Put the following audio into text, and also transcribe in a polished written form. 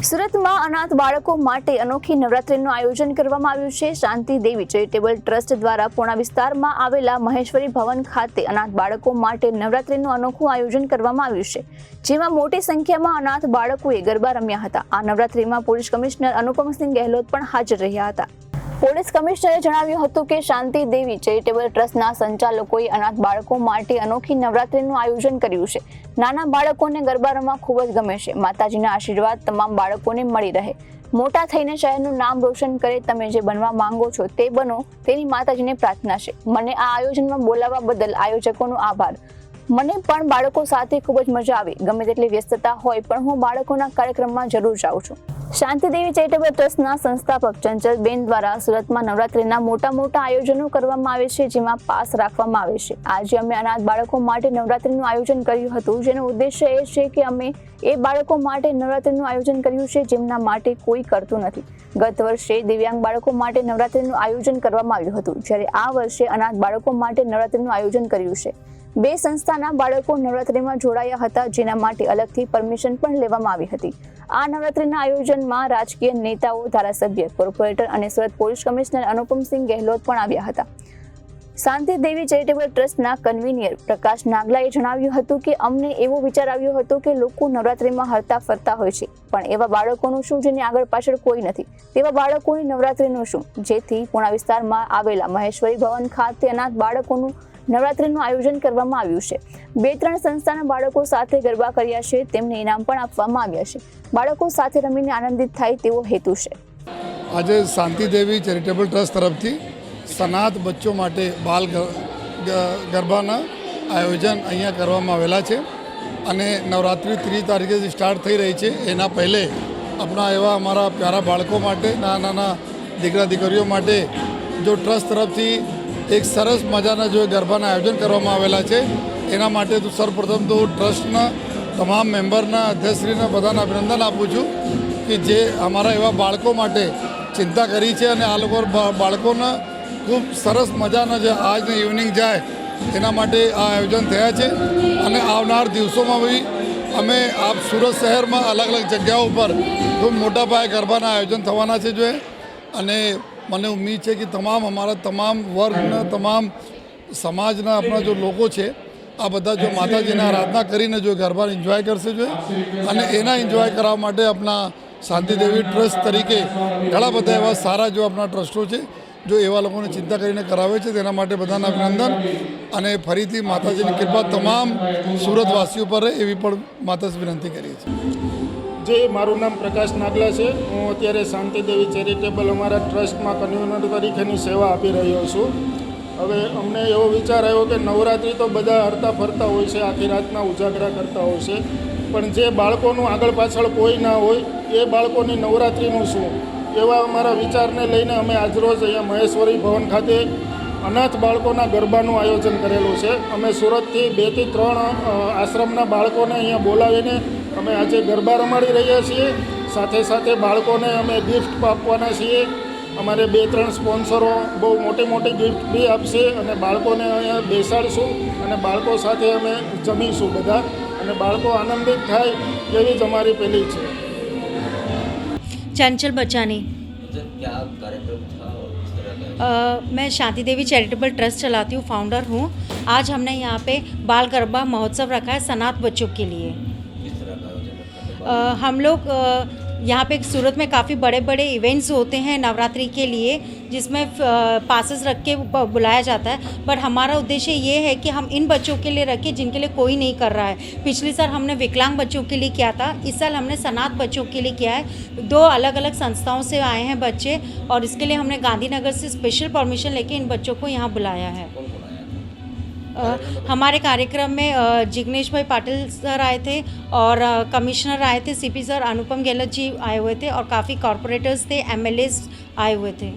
સુરતમાં અનાથ બાળકો માટે અનોખી નવરાત્રીનું આયોજન કરવામાં આવ્યું છે। શાંતિ દેવી ચેરિટેબલ ટ્રસ્ટ દ્વારા પૂર્ણા વિસ્તારમાં આવેલા મહેશ્વરી ભવન ખાતે અનાથ બાળકો માટે નવરાત્રીનું અનોખું આયોજન કરવામાં આવ્યું છે, જેમાં મોટી સંખ્યામાં અનાથ બાળકોએ ગરબા રમ્યા હતા। આ નવરાત્રીમાં પોલીસ કમિશનર અનુપમસિંહ ગહેલોત પણ હાજર રહ્યા હતા। પોલીસ કમિશનરે જણાવ્યું હતું કે શાંતિ દેવી ચેરિટેબલ ટ્રસ્ટના સંચાલકોએ અનાથ બાળકો માટે અનોખી નવરાત્રીનું આયોજન કર્યું છે। નાના બાળકોને ગરબા રમવા ખૂબ જ ગમે છે। માતાજીના આશીર્વાદ તમામ બાળકોને મળી રહે, મોટા થઈને શહેરનું નામ રોશન કરે, તમે જે બનવા માંગો છો તે બનો, તેની માતાજીને પ્રાર્થના છે। મને આ આયોજનમાં બોલાવવા બદલ આયોજકોનો આભાર। મને પણ બાળકો સાથે ખૂબ જ મજા આવી। ગમે તેટલી વ્યસ્તતા હોય પણ હું બાળકોના કાર્યક્રમમાં જરૂર જાઉં છું। શાંતિદેવી ચેરિટેબલ ટ્રસ્ટના સંસ્થાપક ચંચલબેન દ્વારા સુરતમાં નવરાત્રીના મોટા આયોજનો કરવામાં આવે છે, જેમાં પાસ રાખવામાં આવે છે। આજે અમે અનાથ બાળકો માટે નવરાત્રીનું આયોજન કર્યું હતું, જેનો ઉદ્દેશ્ય એ છે કે અમે એ બાળકો માટે નવરાત્રીનું આયોજન કર્યું છે જેમના માટે કોઈ કરતું નથી। ગત વર્ષે દિવ્યાંગ બાળકો માટે નવરાત્રીનું આયોજન કરવામાં આવ્યું હતું, જ્યારે આ વર્ષે અનાથ બાળકો માટે નવરાત્રીનું આયોજન કર્યું છે। બે સંસ્થાના બાળકો નવરાત્રીમાં જોડાયા હતા, જેના માટે અલગથી પરમિશન પણ લેવામાં આવી હતી। આ નવરાત્રીના આયોજનમાં રાજકીય નેતાઓ, ધારાસભ્ય, કોર્પોરેટર અને સુરત પોલીસ કમિશનર અનુપમસિંહ ગહેલોત પણ આવ્યા હતા। શાંતિ દેવી ચેરિટેબલ ટ્રસ્ટના કન્વીનર પ્રકાશ નાગલાએ જણાવ્યું હતું કે અમને એવો વિચાર આવ્યો હતો કે લોકો નવરાત્રીમાં હરતા ફરતા હોય છે, પણ એવા બાળકોનું શું જેની આગળ પાછળ કોઈ નથી, તેવા બાળકોની નવરાત્રીનું શું, જેથી પૂર્ણા વિસ્તારમાં આવેલા મહેશ્વરી ભવન ખાતે અનાથ બાળકોનું નવરાત્રીનું આયોજન કરવામાં આવ્યું છે। 2-3 સંસ્થાના બાળકો સાથે ગરબા કર્યા છે, તેમને ઇનામ પણ આપવામાં આવ્યા છે। બાળકો સાથે રમીને આનંદિત થાય તેવો હેતુ છે। આજે શાંતિ દેવી ચેરિટેબલ ટ્રસ્ટ તરફથી સનાથ બચ્ચો માટે બાલ ગરબાના આયોજન અહીંયા કરવામાં આવેલા છે અને નવરાત્રિ 30 તારીખે સ્ટાર્ટ થઈ રહી છે। એના પહેલે આપણા એવા અમારા પ્યારા બાળકો માટે, નાના દીકરા દીકરીઓ માટે જો ટ્રસ્ટ તરફથી એક સરસ મજાના જો ગરબાના આયોજન કરવામાં આવેલા છે, એના માટે તો સર્વપ્રથમ તો ટ્રસ્ટના તમામ મેમ્બરના, અધ્યક્ષશ્રીના બધાને અભિનંદન આપું છું કે જે અમારા એવા બાળકો માટે ચિંતા કરી છે અને આ લોકો બાળકોના ખૂબ સરસ મજાના જે આજની ઇવનિંગ જાય એના માટે આ આયોજન થયા છે અને આવનાર દિવસોમાં બી અમે આપ સુરત શહેરમાં અલગ અલગ જગ્યાઓ પર ખૂબ મોટા પાયે ગરબાના આયોજન થવાના છે જો અને મને ઉમ્મીદ છે કે અમારા તમામ વર્ગના, તમામ સમાજના આપણા જો લોકો છે આ બધા જો માતાજીના આરાધના કરીને જો ગરબાને એન્જોય કરશે જો અને એના એન્જોય કરવા માટે આપણા શાંતિદેવી ટ્રસ્ટ તરીકે ઘણા બધા એવા સારા જો આપણા ટ્રસ્ટો છે જો એવા લોકોને ચિંતા કરીને કરાવે છે, તેના માટે બધાને અભિનંદન અને ફરીથી માતાજીની કૃપા તમામ સુરતવાસીઓ પર રહે એવી પણ માતાજી વિનંતી કરીએ છીએ। મારું નામ પ્રકાશ નાગલા છે। હું અત્યારે શાંતિદેવી ચેરિટેબલ અમારા ટ્રસ્ટમાં કન્વીનર તરીકેની સેવા આપી રહ્યો છું। હવે અમને એવો વિચાર આવ્યો કે નવરાત્રિ તો બધા હરતા ફરતા હોય છે, આખી રાતના ઉજાગરા કરતા હોય છે, પણ જે બાળકોનું આગળ પાછળ કોઈ ના હોય એ બાળકોની નવરાત્રિનું શું, એવા અમારા વિચારને લઈને અમે આજરોજ અહીંયા મહેશ્વરી ભવન ખાતે અનાથ બાળકોના ગરબાનું આયોજન કરેલું છે। અમે સુરતથી 2 થી 3 આશ્રમના બાળકોને અહીંયા બોલાવીને અમે આજે ગરબા રમાડી રહ્યા છીએ। સાથે સાથે બાળકોને અમે ગિફ્ટ આપવાના છીએ। અમારે 2-3 સ્પોન્સરો બહુ મોટી ગિફ્ટ બી આપશે અને બાળકોને અહીંયા બેસાડશું અને બાળકો સાથે અમે જમીશું બધા અને બાળકો આનંદિત થાય એવી જ અમારી પેલી છે। चंचल बचानी, मैं शांति देवी चैरिटेबल ट्रस्ट चलाती हूँ, फाउंडर हूँ। आज हमने यहाँ पे बाल गरबा महोत्सव रखा है सनाथ बच्चों के लिए। हम लोग यहाँ पे सूरत में काफ़ी बड़े इवेंट्स होते हैं नवरात्रि के लिए, जिसमें पासेस रख के बुलाया जाता है, बट हमारा उद्देश्य ये है कि हम इन बच्चों के लिए रखें जिनके लिए कोई नहीं कर रहा है। पिछले साल हमने विकलांग बच्चों के लिए किया था, इस साल हमने सनाथ बच्चों के लिए किया है। 2 अलग अलग संस्थाओं से आए हैं बच्चे और इसके लिए हमने गांधीनगर से स्पेशल परमिशन लेके इन बच्चों को यहाँ बुलाया है। हमारे कार्यक्रम में जिग्नेश भाई पाटिल सर आए थे और कमिश्नर आए थे, सीपी सर अनुपम गहलोत जी आए हुए थे और काफ़ी कॉरपोरेटर्स थे, MLAs आए हुए थे।